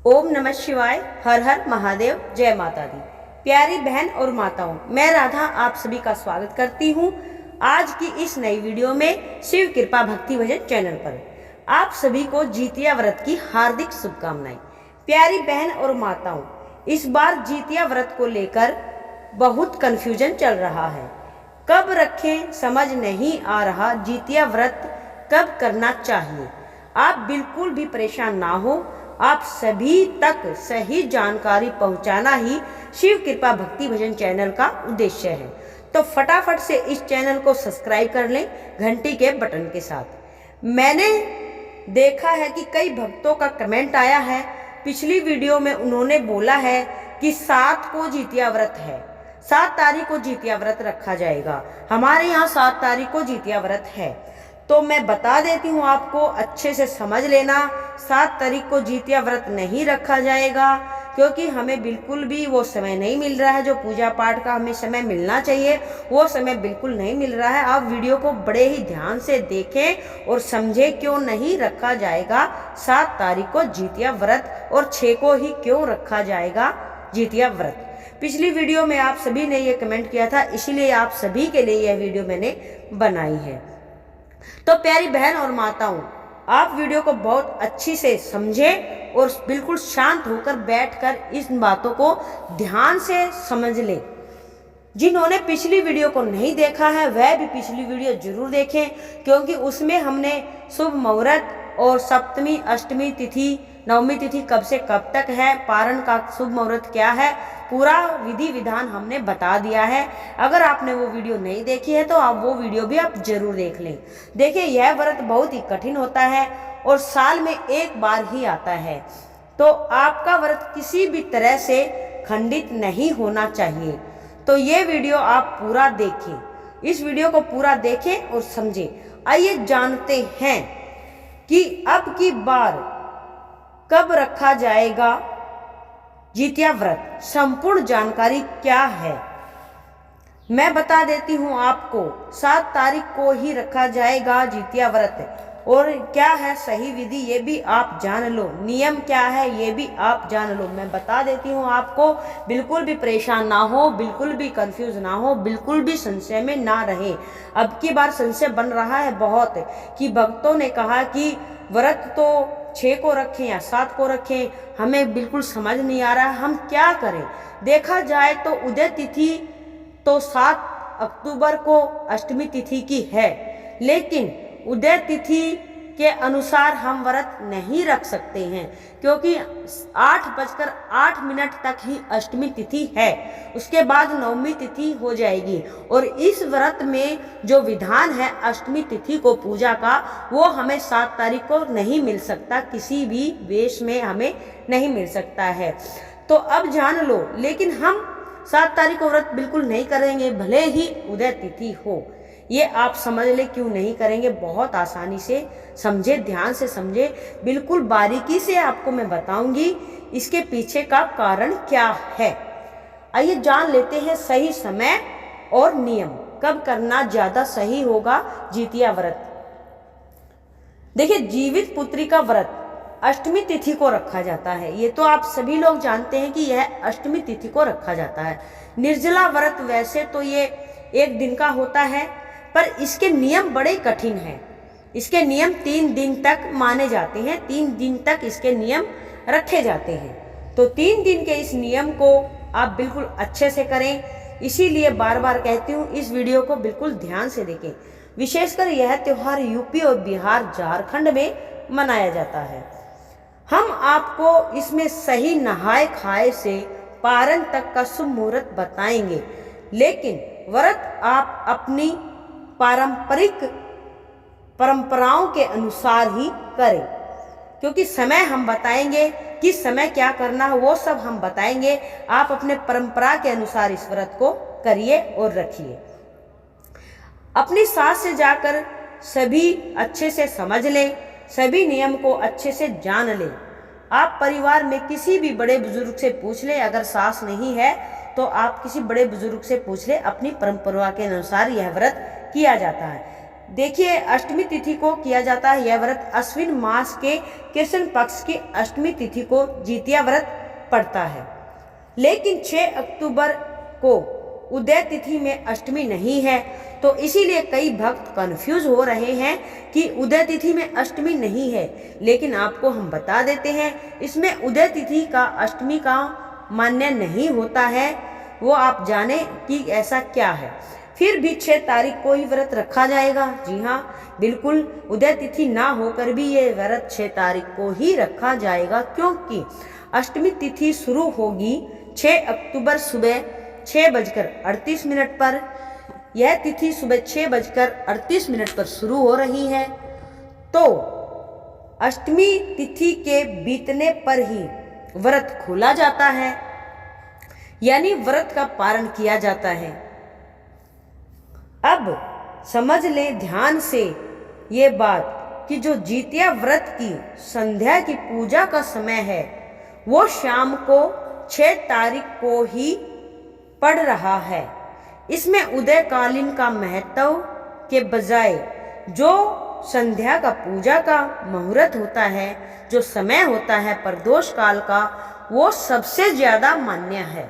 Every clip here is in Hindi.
ओम नमः शिवाय। हर हर महादेव। जय माता दी। प्यारी बहन और माताओं, मैं राधा आप सभी का स्वागत करती हूँ आज की इस नई वीडियो में शिव कृपा भक्ति भजन चैनल पर। आप सभी को जीतिया व्रत की हार्दिक शुभकामनाएं। प्यारी बहन और माताओं, इस बार जीतिया व्रत को लेकर बहुत कंफ्यूजन चल रहा है। कब रखें समझ नहीं आ रहा। जीतिया व्रत कब करना चाहिए, आप बिल्कुल भी परेशान ना हो। आप सभी तक सही जानकारी पहुंचाना ही शिव कृपा भक्ति भजन चैनल का उद्देश्य है। तो फटाफट से इस चैनल को सब्सक्राइब कर लें घंटी के बटन के साथ। मैंने देखा है कि कई भक्तों का कमेंट आया है। पिछली वीडियो में उन्होंने बोला है कि 7 को जीतिया व्रत है, 7 तारीख को जीतिया व्रत रखा जाएगा। हमारे यहाँ 7 तारीख को जीतिया व्रत है। तो मैं बता देती हूँ आपको, अच्छे से समझ लेना। 7 तारीख को जीतिया व्रत नहीं रखा जाएगा क्योंकि हमें बिल्कुल भी वो समय नहीं मिल रहा है जो पूजा पाठ का हमें समय मिलना चाहिए, वो समय बिल्कुल नहीं मिल रहा है। आप वीडियो को बड़े ही ध्यान से देखें और समझें क्यों नहीं रखा जाएगा 7 तारीख को जीतिया व्रत और 6 को ही क्यों रखा जाएगा जीतिया व्रत। पिछली वीडियो में आप सभी ने ये कमेंट किया था, इसीलिए आप सभी के लिए यह वीडियो मैंने बनाई है। तो प्यारी बहन और माताओं, आप वीडियो को बहुत अच्छी से समझें और बिल्कुल शांत होकर बैठकर इन बातों को ध्यान से समझ लें। जिन्होंने पिछली वीडियो को नहीं देखा है वह भी पिछली वीडियो जरूर देखें, क्योंकि उसमें हमने शुभ मुहूर्त और सप्तमी, अष्टमी तिथि, नवमी तिथि कब से कब तक है, पारण का शुभ मुहूर्त क्या है, पूरा विधि विधान हमने बता दिया है। अगर आपने वो वीडियो नहीं देखी है तो आप वो वीडियो भी आप जरूर देख लें। देखिए, यह व्रत बहुत ही कठिन होता है और साल में एक बार ही आता है, तो आपका व्रत किसी भी तरह से खंडित नहीं होना चाहिए। तो ये वीडियो आप पूरा देखें, इस वीडियो को पूरा देखें और समझें। आइए जानते हैं कि अब की बार कब रखा जाएगा जीतिया व्रत। संपूर्ण जानकारी क्या है मैं बता देती हूँ आपको। 7 तारीख को ही रखा जाएगा जीतिया व्रत, और क्या है सही विधि ये भी आप जान लो, नियम क्या है ये भी आप जान लो। मैं बता देती हूँ आपको, बिल्कुल भी परेशान ना हो, बिल्कुल भी कंफ्यूज ना हो, बिल्कुल भी संशय में ना रहे। अब की बार संशय बन रहा है बहुत कि भक्तों ने कहा कि व्रत तो 6 को रखें या 7 को रखें, हमें बिल्कुल समझ नहीं आ रहा है, हम क्या करें। देखा जाए तो उदय तिथि तो 7 अक्टूबर को अष्टमी तिथि की है, लेकिन उदय तिथि के अनुसार हम व्रत नहीं रख सकते हैं क्योंकि 8:08 तक ही अष्टमी तिथि है, उसके बाद नवमी तिथि हो जाएगी। और इस व्रत में जो विधान है अष्टमी तिथि को पूजा का, वो हमें 7 तारीख को नहीं मिल सकता, किसी भी वेश में हमें नहीं मिल सकता है। तो अब जान लो, लेकिन हम 7 तारीख को व्रत बिल्कुल नहीं करेंगे, भले ही उदय तिथि हो। ये आप समझ ले क्यों नहीं करेंगे, बहुत आसानी से समझे, ध्यान से समझे, बिल्कुल बारीकी से आपको मैं बताऊंगी इसके पीछे का कारण क्या है। आइए जान लेते हैं सही समय और नियम, कब करना ज्यादा सही होगा जीतिया व्रत। देखिए, जीवित पुत्री का व्रत अष्टमी तिथि को रखा जाता है, ये तो आप सभी लोग जानते हैं कि यह अष्टमी तिथि को रखा जाता है। निर्जला व्रत वैसे तो ये 1 दिन का होता है, पर इसके नियम बड़े कठिन हैं। इसके नियम 3 दिन तक माने जाते हैं, 3 दिन तक इसके नियम रखे जाते हैं। तो 3 दिन के इस नियम को आप बिल्कुल अच्छे से करें, इसीलिए बार बार कहती हूँ इस वीडियो को बिल्कुल ध्यान से देखें। विशेषकर यह त्योहार यूपी और बिहार, झारखंड में मनाया जाता है। हम आपको इसमें सही नहाए खाए से पारण तक का शुभ मुहूर्त बताएंगे, लेकिन व्रत आप अपनी पारंपरिक परंपराओं के अनुसार ही करें, क्योंकि समय हम बताएंगे, किस समय क्या करना है वो सब हम बताएंगे। आप अपने परंपरा के अनुसार इस व्रत को करिए और रखिए। अपनी सास से जाकर सभी अच्छे से समझ लें, सभी नियम को अच्छे से जान लें। आप परिवार में किसी भी बड़े बुजुर्ग से पूछ लें, अगर सास नहीं है तो आप किसी बड़े बुजुर्ग से पूछ लें, अपनी परंपरा के अनुसार यह व्रत किया जाता है। देखिए, अष्टमी तिथि को किया जाता है यह व्रत अश्विन मास के कृष्ण पक्ष की अष्टमी तिथि को जितिया व्रत पड़ता है। लेकिन 6 अक्टूबर को उदय तिथि में अष्टमी नहीं है, तो इसीलिए कई भक्त कंफ्यूज हो रहे हैं कि उदय तिथि में अष्टमी नहीं है। लेकिन आपको हम बता देते हैं, इसमें उदय तिथि का अष्टमी का मान्य नहीं होता है। वो आप जाने कि ऐसा क्या है। फिर भी 6 तारीख को ही व्रत रखा जाएगा। जी हाँ, बिल्कुल, उदय तिथि ना होकर भी ये व्रत 6 तारीख को ही रखा जाएगा, क्योंकि अष्टमी तिथि शुरू होगी 6 अक्टूबर सुबह 6:38 पर। यह तिथि सुबह 6:38 पर शुरू हो रही है, तो अष्टमी तिथि के बीतने पर ही व्रत खोला जाता है, यानी व्रत का पारण किया जाता है। अब समझ ले ध्यान से ये बात कि जो जितिया व्रत की संध्या की पूजा का समय है वो शाम को 6 तारीख को ही पड़ रहा है। इसमें उदयकालीन का महत्व के बजाय जो संध्या का पूजा का मुहूर्त होता है, जो समय होता है प्रदोष काल का, वो सबसे ज्यादा मान्य है।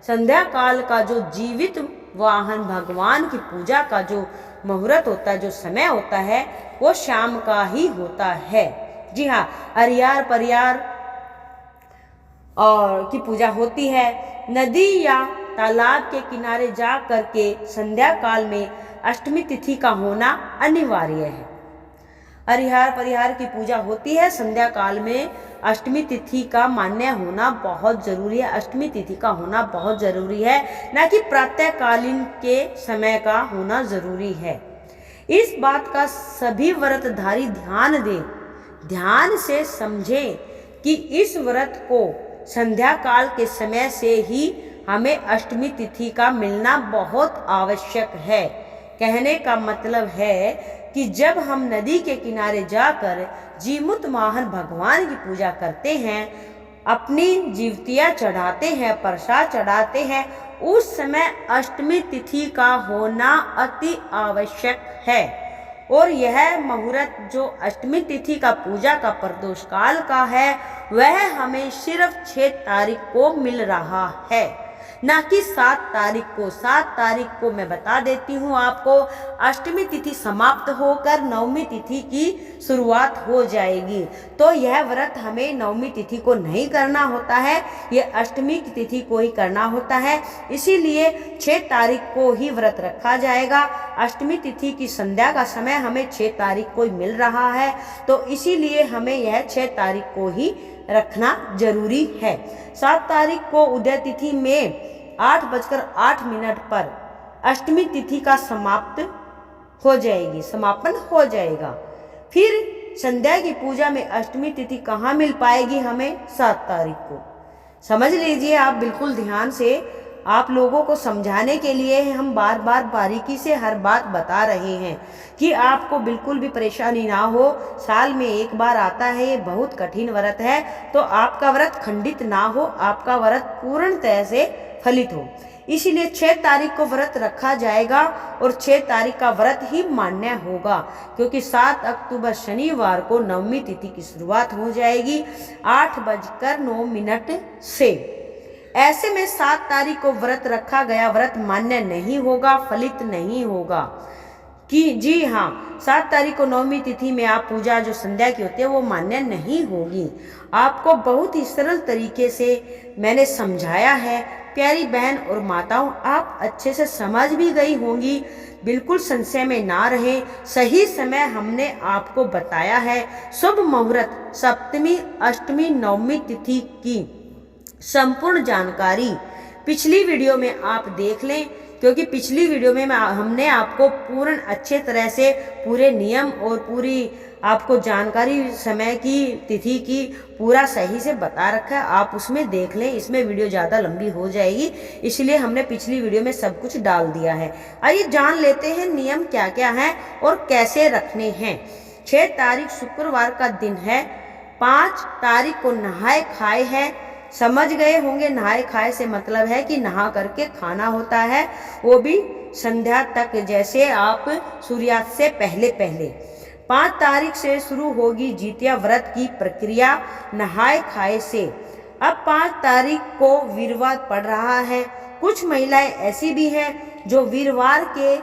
संध्या काल का जो जीवित वाहन भगवान की पूजा का जो मुहूर्त होता है, जो समय होता है, वो शाम का ही होता है। जी हाँ, अरियार परियार और की पूजा होती है। नदी या तालाब के किनारे जा करके संध्या काल में अष्टमी तिथि का होना अनिवार्य है। अरिहार परिहार की पूजा होती है संध्या काल में। अष्टमी तिथि का मान्य होना बहुत जरूरी है। अष्टमी तिथि का होना बहुत जरूरी है, न कि प्रातःकालीन के समय का होना जरूरी है। इस बात का सभी व्रतधारी ध्यान दें, ध्यान से समझें कि इस व्रत को संध्या काल के समय से ही हमें अष्टमी तिथि का मिलना बहुत आवश्यक है। कहने का मतलब है कि जब हम नदी के किनारे जाकर जीमुत वाहन भगवान की पूजा करते हैं, अपनी जीवतियाँ चढ़ाते हैं, प्रसाद चढ़ाते हैं, उस समय अष्टमी तिथि का होना अति आवश्यक है। और यह मुहूर्त जो अष्टमी तिथि का पूजा का प्रदोष काल का है, वह हमें सिर्फ 6 तारीख को मिल रहा है, ना कि 7 तारीख को। 7 तारीख को मैं बता देती हूँ आपको, अष्टमी तिथि समाप्त होकर नवमी तिथि की शुरुआत हो जाएगी। तो यह व्रत हमें नवमी तिथि को नहीं करना होता है, यह अष्टमी की तिथि को ही करना होता है। इसीलिए 6 तारीख को ही व्रत रखा जाएगा। अष्टमी तिथि की संध्या का समय हमें 6 तारीख को ही मिल रहा है, तो इसीलिए हमें यह 6 तारीख को ही रखना जरूरी है। 7 तारीख को उदय तिथि में 8:08 पर अष्टमी तिथि का समापन हो जाएगा। फिर संध्या की पूजा में अष्टमी तिथि कहाँ मिल पाएगी हमें? 7 तारीख को। समझ लीजिए आप, बिल्कुल ध्यान से। आप लोगों को समझाने के लिए हम बार बार बारीकी से हर बात बता रहे हैं कि आपको बिल्कुल भी परेशानी ना हो। साल में एक बार आता है, ये बहुत कठिन व्रत है, तो आपका व्रत खंडित ना हो, आपका व्रत पूर्णतः से फलित हो। इसीलिए 6 तारीख को व्रत रखा जाएगा और 6 तारीख का व्रत ही मान्य होगा, क्योंकि 7 अक्टूबर शनिवार को नवमी तिथि की शुरुआत हो जाएगी 8:09 से। ऐसे में 7 तारीख को व्रत रखा गया व्रत मान्य नहीं होगा, फलित नहीं होगा। कि जी हाँ, 7 तारीख को नवमी तिथि में आप पूजा जो संध्या की होती है वो मान्य नहीं होगी। आपको बहुत ही सरल तरीके से मैंने समझाया है। प्यारी बहन और माताओं, आप अच्छे से समझ भी गई होंगी, बिल्कुल संशय में ना रहे। सही समय हमने आपको बताया है। शुभ मुहूर्त, सप्तमी, अष्टमी, नवमी तिथि की संपूर्ण जानकारी पिछली वीडियो में आप देख लें, क्योंकि पिछली वीडियो में हमने आपको पूर्ण अच्छे तरह से पूरे नियम और पूरी आपको जानकारी समय की, तिथि की पूरा सही से बता रखा है। आप उसमें देख लें, इसमें वीडियो ज़्यादा लंबी हो जाएगी, इसलिए हमने पिछली वीडियो में सब कुछ डाल दिया है। आइए जान लेते हैं नियम क्या क्या हैं और कैसे रखने हैं। 6 तारीख शुक्रवार का दिन है। 5 तारीख को नहाए खाए है। समझ गए होंगे, नहाए खाए से मतलब है कि नहा करके खाना होता है, वो भी संध्या तक, जैसे आप सूर्यास्त से पहले पहले। 5 तारीख से शुरू होगी जितिया व्रत की प्रक्रिया नहाए खाए से। अब 5 तारीख को वीरवार पड़ रहा है। कुछ महिलाएं ऐसी भी हैं जो वीरवार के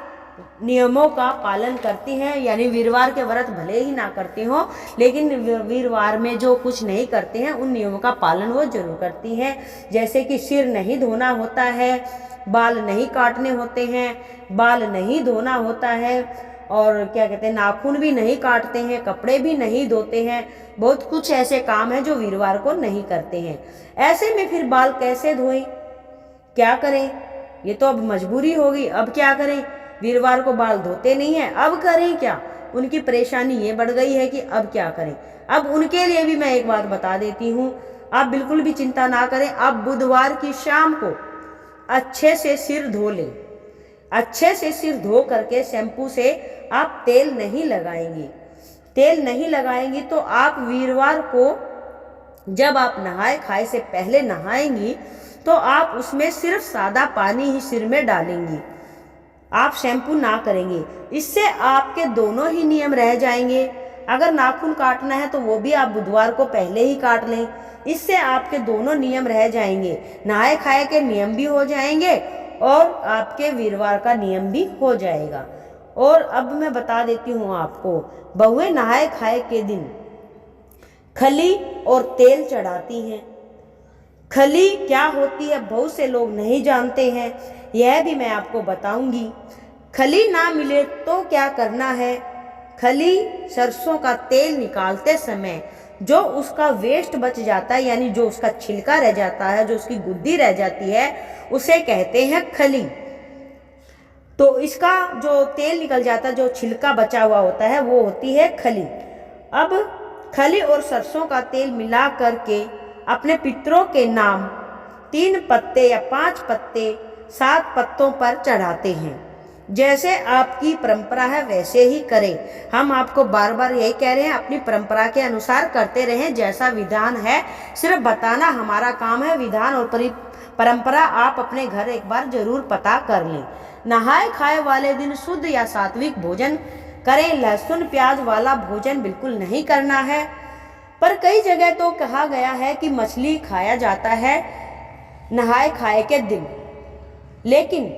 नियमों का पालन करती हैं, यानी वीरवार के व्रत भले ही ना करते हो, लेकिन वीरवार में जो कुछ नहीं करते हैं उन नियमों का पालन वो जरूर करती हैं। जैसे कि सिर नहीं धोना होता है, बाल नहीं काटने होते हैं, बाल नहीं धोना होता है, और क्या कहते हैं, नाखून भी नहीं काटते हैं, कपड़े भी नहीं धोते हैं। बहुत कुछ ऐसे काम हैं जो वीरवार को नहीं करते हैं। ऐसे में फिर बाल कैसे धोएं, क्या करें? ये तो अब मजबूरी होगी। अब क्या करें? वीरवार को बाल धोते नहीं हैं, अब करें क्या? उनकी परेशानी ये बढ़ गई है कि अब क्या करें। अब उनके लिए भी मैं एक बात बता देती हूँ, आप बिल्कुल भी चिंता ना करें। आप बुधवार की शाम को अच्छे से सिर धो लें। अच्छे से सिर धो करके शैम्पू से आप तेल नहीं लगाएंगी। तेल नहीं लगाएंगी तो आप वीरवार को जब आप नहाए खाए से पहले नहाएंगी तो आप उसमें सिर्फ सादा पानी ही सिर में डालेंगी, आप शैम्पू ना करेंगे। इससे आपके दोनों ही नियम रह जाएंगे। अगर नाखून काटना है तो वो भी आप बुधवार को पहले ही काट लें। इससे आपके दोनों नियम रह जाएंगे, नहाए खाए के नियम भी हो जाएंगे और आपके वीरवार का नियम भी हो जाएगा। और अब मैं बता देती हूँ आपको, बहुएं नहाए खाए के दिन खली और तेल चढ़ाती हैं। खली क्या होती है बहुत से लोग नहीं जानते हैं, यह भी मैं आपको बताऊंगी। खली ना मिले तो क्या करना है? खली सरसों का तेल निकालते समय जो उसका वेस्ट बच जाता है, यानी जो उसका छिलका रह जाता है, जो उसकी गुद्दी रह जाती है, उसे कहते हैं खली। तो इसका जो तेल निकल जाता है, जो छिलका बचा हुआ होता है, वो होती है खली। अब खली और सरसों का तेल मिला करके अपने पितरों के नाम 3 पत्ते या 5 पत्ते 7 पत्तों पर चढ़ाते हैं। जैसे आपकी परंपरा है वैसे ही करें। हम आपको बार बार यही कह रहे हैं, अपनी परंपरा के अनुसार करते रहें। जैसा विधान है सिर्फ बताना हमारा काम है, विधान और परंपरा आप अपने घर एक बार जरूर पता कर लें। नहाए खाए वाले दिन शुद्ध या सात्विक भोजन करें। लहसुन प्याज वाला भोजन बिल्कुल नहीं करना है। पर कई जगह तो कहा गया है कि मछली खाया जाता है नहाए खाए के दिन, लेकिन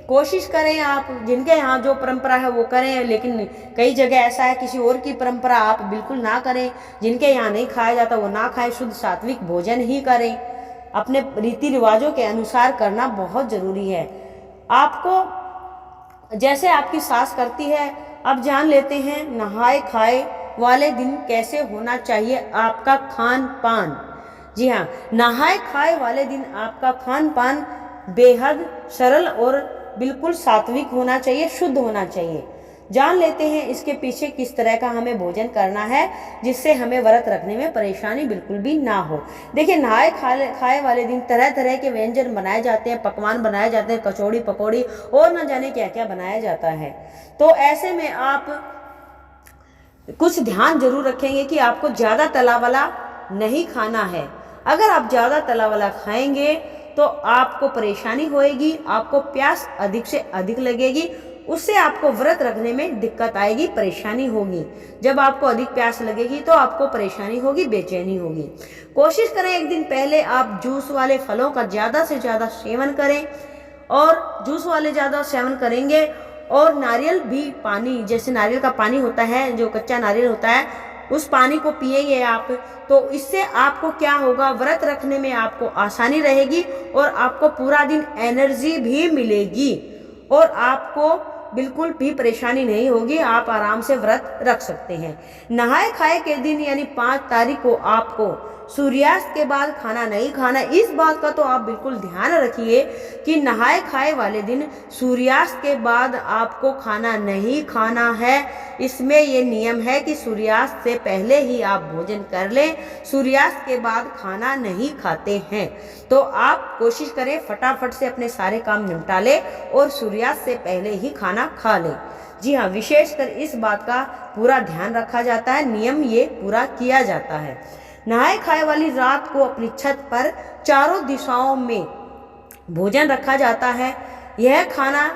कोशिश करें आप, जिनके यहाँ जो परंपरा है वो करें। लेकिन कई जगह ऐसा है किसी और की परंपरा आप बिल्कुल ना करें। जिनके यहाँ नहीं खाया जाता वो ना खाएं, शुद्ध सात्विक भोजन ही करें। अपने रीति रिवाजों के अनुसार करना बहुत जरूरी है। आपको जैसे आपकी सास करती है, अब जान लेते हैं नहाए खाए वाले दिन कैसे होना चाहिए आपका खान पान। जी हाँ, नहाए खाए वाले दिन आपका खान पान बेहद सरल और बिल्कुल सात्विक होना चाहिए, शुद्ध होना चाहिए। जान लेते हैं इसके पीछे किस तरह का हमें भोजन करना है जिससे हमें व्रत रखने में परेशानी बिल्कुल भी ना हो। देखिए, नहाए खाए वाले दिन तरह तरह के व्यंजन बनाए जाते हैं, पकवान बनाए जाते हैं, कचौड़ी पकौड़ी और न जाने क्या क्या बनाया जाता है। तो ऐसे में आप कुछ ध्यान जरूर रखेंगे कि आपको ज़्यादा तला वाला नहीं खाना है। अगर आप ज़्यादा तला वाला खाएंगे तो आपको परेशानी होएगी, आपको प्यास अधिक से अधिक लगेगी, उससे आपको व्रत रखने में दिक्कत आएगी, परेशानी होगी। जब आपको अधिक प्यास लगेगी तो आपको परेशानी होगी, बेचैनी होगी। कोशिश करें एक दिन पहले आप जूस वाले फलों का ज़्यादा से ज़्यादा सेवन करें, और जूस वाले ज़्यादा सेवन करेंगे और नारियल भी पानी, जैसे नारियल का पानी होता है, जो कच्चा नारियल होता है, उस पानी को पिएंगे आप, तो इससे आपको क्या होगा, व्रत रखने में आपको आसानी रहेगी और आपको पूरा दिन एनर्जी भी मिलेगी और आपको बिल्कुल भी परेशानी नहीं होगी। आप आराम से व्रत रख सकते हैं। नहाए खाए के दिन यानी 5 तारीख को आपको सूर्यास्त के बाद खाना नहीं खाना। इस बात का तो आप बिल्कुल ध्यान रखिए कि नहाए खाए वाले दिन सूर्यास्त के बाद आपको खाना नहीं खाना है। इसमें ये नियम है कि सूर्यास्त से पहले ही आप भोजन कर लें, सूर्यास्त के बाद खाना नहीं खाते हैं। तो आप कोशिश करें फटाफट से अपने सारे काम निपटा लें और सूर्यास्त से पहले ही खाना खा लें। जी हाँ, विशेषकर इस बात का पूरा ध्यान रखा जाता है, नियम ये पूरा किया जाता है। नहाए खाए वाली रात को अपनी छत पर चारों दिशाओं में भोजन रखा जाता है। यह खाना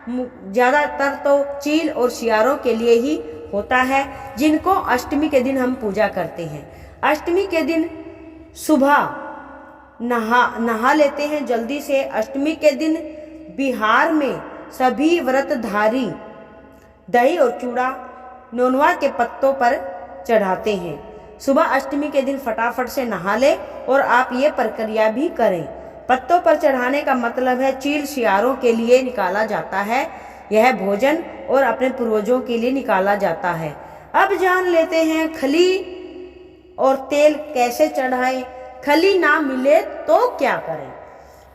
ज़्यादातर तो चील और सियारों के लिए ही होता है, जिनको अष्टमी के दिन हम पूजा करते हैं। अष्टमी के दिन सुबह नहा लेते हैं जल्दी से। अष्टमी के दिन बिहार में सभी व्रतधारी दही और चूड़ा नोनवा के पत्तों पर चढ़ाते हैं। सुबह अष्टमी के दिन फटाफट से नहा ले और आप ये प्रक्रिया भी करें। पत्तों पर चढ़ाने का मतलब है चील सियारों के लिए निकाला जाता है, यह भोजन और अपने पूर्वजों के लिए निकाला जाता है। अब जान लेते हैं खली और तेल कैसे चढ़ाएं। खली ना मिले तो क्या करें।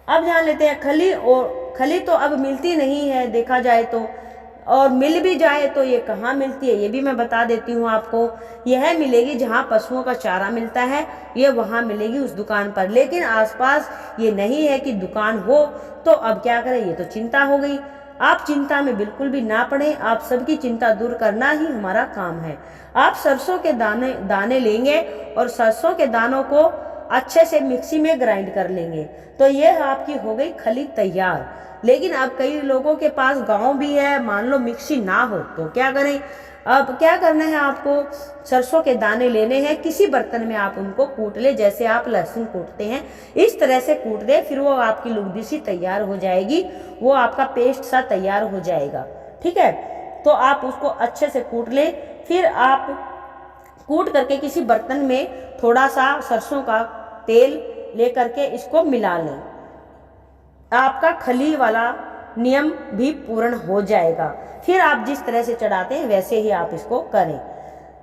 अब जान लेते हैं खली तो अब मिलती नहीं है देखा जाए तो, और मिल भी जाए तो ये कहाँ मिलती है ये भी मैं बता देती हूँ आपको। यह मिलेगी जहाँ पशुओं का चारा मिलता है, ये वहाँ मिलेगी उस दुकान पर। लेकिन आसपास ये नहीं है कि दुकान हो, तो अब क्या करें, ये तो चिंता हो गई। आप चिंता में बिल्कुल भी ना पड़े, आप सबकी चिंता दूर करना ही हमारा काम है। आप सरसों के दाने लेंगे और सरसों के दानों को अच्छे से मिक्सी में ग्राइंड कर लेंगे, तो यह आपकी हो गई खली तैयार। लेकिन अब कई लोगों के पास गांव भी है, मान लो मिक्सी ना हो तो क्या करें। अब क्या करना है, आपको सरसों के दाने लेने हैं, किसी बर्तन में आप उनको कूट ले, जैसे आप लहसुन कूटते हैं इस तरह से कूट दे। फिर वो आपकी लुगदी सी तैयार हो जाएगी, वो आपका पेस्ट सा तैयार हो जाएगा। ठीक है, तो आप उसको अच्छे से कूट ले। फिर आप कूट करके किसी बर्तन में थोड़ा सा सरसों का तेल ले करके इसको मिला लें। आपका खली वाला नियम भी पूर्ण हो जाएगा। फिर आप जिस तरह से चढ़ाते हैं वैसे ही आप इसको करें,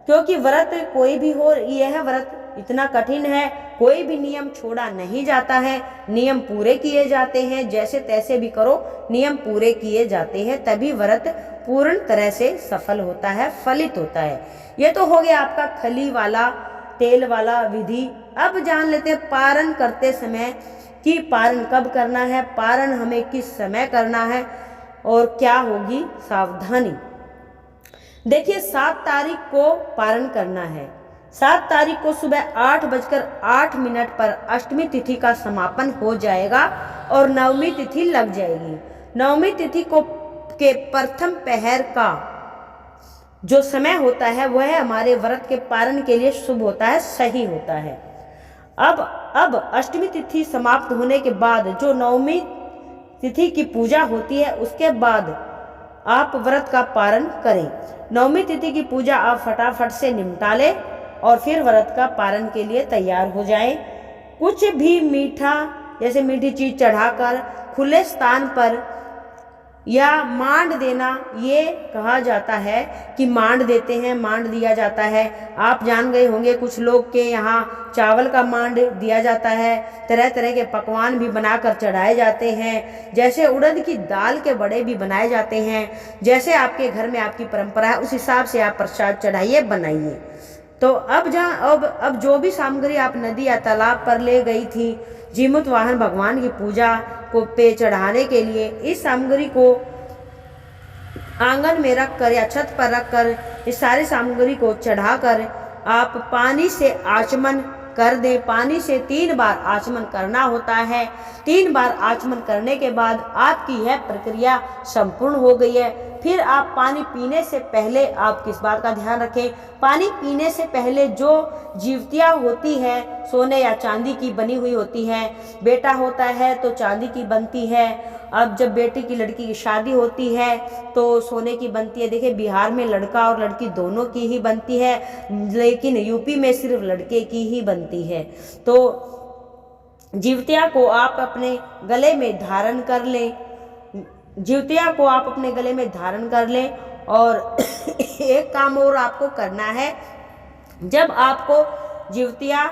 क्योंकि व्रत कोई भी हो, यह व्रत इतना कठिन है, कोई भी नियम छोड़ा नहीं जाता है, नियम पूरे किए जाते हैं। जैसे तैसे भी करो, नियम पूरे किए जाते हैं, तभी व्रत पूर्ण तरह से सफल होता है, फलित होता है। ये तो हो गया आपका खली वाला तेल वाला विधि। अब जान लेते हैं पारण करते समय कि पारण कब करना है, पारण हमें किस समय करना है और क्या होगी सावधानी। देखिए 7 तारीख को पारण करना है। 7 तारीख को सुबह 8:08 पर अष्टमी तिथि का समापन हो जाएगा और नवमी तिथि लग जाएगी। नवमी तिथि को के प्रथम पहर का जो समय होता है वह हमारे व्रत के पारण के लिए शुभ होता है, सही होता है। अब अष्टमी तिथि समाप्त होने के बाद जो नवमी तिथि की पूजा होती है, उसके बाद आप व्रत का पारण करें। नवमी तिथि की पूजा आप फटाफट से निपटा लें और फिर व्रत का पारण के लिए तैयार हो जाएं। कुछ भी मीठा जैसे मीठी चीज चढ़ाकर खुले स्थान पर या मांड देना, ये कहा जाता है कि मांड देते हैं, मांड दिया जाता है। आप जान गए होंगे कुछ लोग के यहाँ चावल का मांड दिया जाता है, तरह तरह के पकवान भी बनाकर चढ़ाए जाते हैं, जैसे उड़द की दाल के बड़े भी बनाए जाते हैं। जैसे आपके घर में आपकी परंपरा है उस हिसाब से आप प्रसाद चढ़ाइए, बनाइए। तो अब जो भी सामग्री आप नदी या तालाब पर ले गई थी जीमूत वाहन भगवान की पूजा को पे चढ़ाने के लिए, इस सामग्री को आंगन में रख कर या छत पर रख कर इस सारी सामग्री को चढ़ाकर आप पानी से आचमन कर दें। पानी से 3 बार आचमन करना होता है। 3 बार आचमन करने के बाद आपकी यह प्रक्रिया संपूर्ण हो गई है। फिर आप पानी पीने से पहले आप किस बात का ध्यान रखें, पानी पीने से पहले जो जीवतियाँ होती है सोने या चांदी की बनी हुई होती है, बेटा होता है तो चांदी की बनती है। अब जब बेटी की लड़की की शादी होती है तो सोने की बनती है। देखिए बिहार में लड़का और लड़की दोनों की ही बनती है, लेकिन यूपी में सिर्फ लड़के की ही बनती है। तो जीवतिया को आप अपने गले में धारण कर लें, जीवतिया को आप अपने गले में धारण कर लें। और एक काम और आपको करना है, जब आपको जीवतिया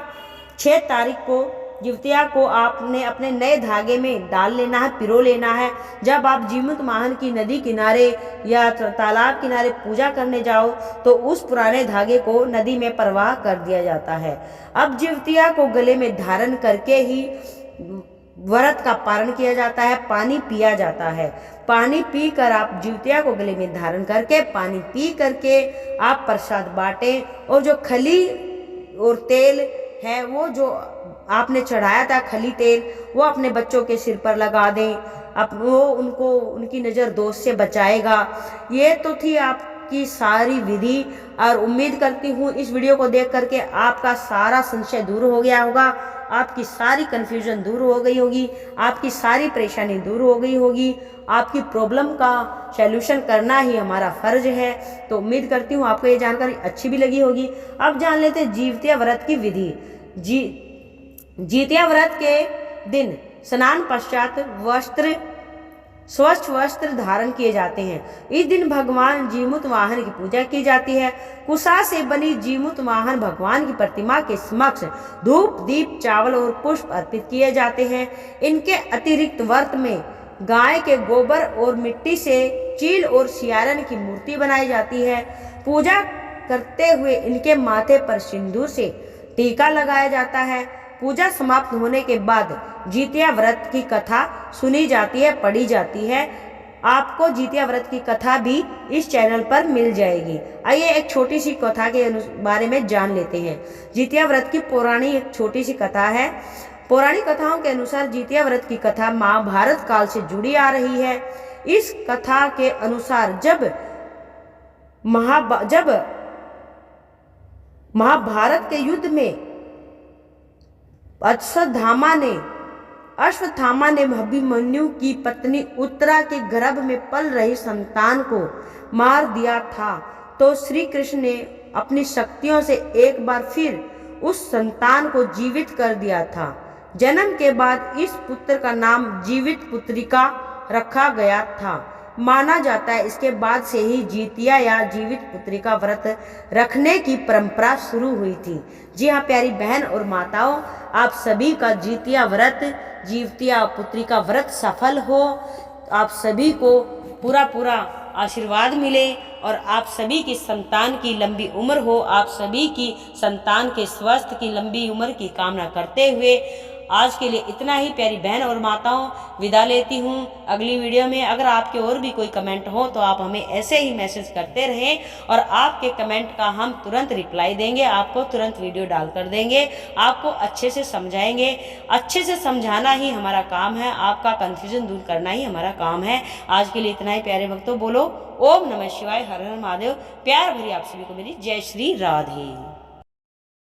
6 तारीख को जीवतिया को आपने अपने नए धागे में डाल लेना है, पिरो लेना है। जब आप जीमूत वाहन की नदी किनारे या तालाब किनारे पूजा करने जाओ तो उस पुराने धागे को नदी में प्रवाह कर दिया जाता है। अब जीवतिया को गले में धारण करके ही व्रत का पारण किया जाता है, पानी पिया जाता है। पानी पी कर आप जीवतिया को गले में धारण करके पानी पी करके आप प्रसाद बांटें। और जो खली और तेल है वो जो आपने चढ़ाया था खली तेल, वो अपने बच्चों के सिर पर लगा दें। वो उनको उनकी नज़र दोष से बचाएगा। ये तो थी आपकी सारी विधि, और उम्मीद करती हूँ इस वीडियो को देख करके आपका सारा संशय दूर हो गया होगा, आपकी सारी कन्फ्यूजन दूर हो गई होगी, आपकी सारी परेशानी दूर हो गई होगी। आपकी प्रॉब्लम का सॉल्यूशन करना ही हमारा फर्ज है। तो उम्मीद करती हूँ आपको ये जानकारी अच्छी भी लगी होगी। अब जान लेते हैं जीवत्या व्रत की विधि। जीतिया व्रत के दिन स्नान पश्चात स्वच्छ वस्त्र धारण किए जाते हैं। इस दिन भगवान जीमूत वाहन की पूजा की जाती है। कुशा से बनी जीमूत वाहन भगवान की प्रतिमा के समक्ष धूप, दीप, चावल और पुष्प अर्पित किए जाते हैं। इनके अतिरिक्त व्रत में गाय के गोबर और मिट्टी से चील और सियारन की मूर्ति बनाई जाती है। पूजा करते हुए इनके माथे पर सिंदूर से टीका लगाया जाता है। पूजा समाप्त होने के बाद जीतिया व्रत की कथा सुनी जाती है, पढ़ी जाती है। आपको जीतिया व्रत की कथा भी इस चैनल पर मिल जाएगी। आइए एक छोटी सी कथा के बारे में जान लेते हैं। जीतिया व्रत की पौराणिक एक छोटी सी कथा है। पौराणिक कथाओं के अनुसार जीतिया व्रत की कथा महाभारत काल से जुड़ी आ रही है। इस कथा के अनुसार जब महाभारत के युद्ध में अश्वत्थामा ने अभिमन्यु की पत्नी उत्तरा के गर्भ में पल रही संतान को मार दिया था, तो श्री कृष्ण ने अपनी शक्तियों से एक बार फिर उस संतान को जीवित कर दिया था। जन्म के बाद इस पुत्र का नाम जीवित पुत्रिका रखा गया था। माना जाता है इसके बाद से ही जीतिया या जीवित पुत्रिका व्रत रखने की परंपरा शुरू हुई थी। जी हाँ प्यारी बहन और माताओं, आप सभी का जीतिया व्रत, जीवतिया पुत्रिका व्रत सफल हो। आप सभी को पूरा आशीर्वाद मिले और आप सभी की संतान की लंबी उम्र हो। आप सभी की संतान के स्वास्थ्य की लंबी उम्र की कामना करते हुए आज के लिए इतना ही प्यारी बहन और माताओं, विदा लेती हूँ। अगली वीडियो में अगर आपके और भी कोई कमेंट हो तो आप हमें ऐसे ही मैसेज करते रहें और आपके कमेंट का हम तुरंत रिप्लाई देंगे, आपको तुरंत वीडियो डाल कर देंगे, आपको अच्छे से समझाएंगे। अच्छे से समझाना ही हमारा काम है, आपका कन्फ्यूजन दूर करना ही हमारा काम है। आज के लिए इतना ही प्यारे भक्तों, बोलो ओम नमः शिवाय, हर हर महादेव। प्यार भरी आप सभी को मेरी जय श्री राधे।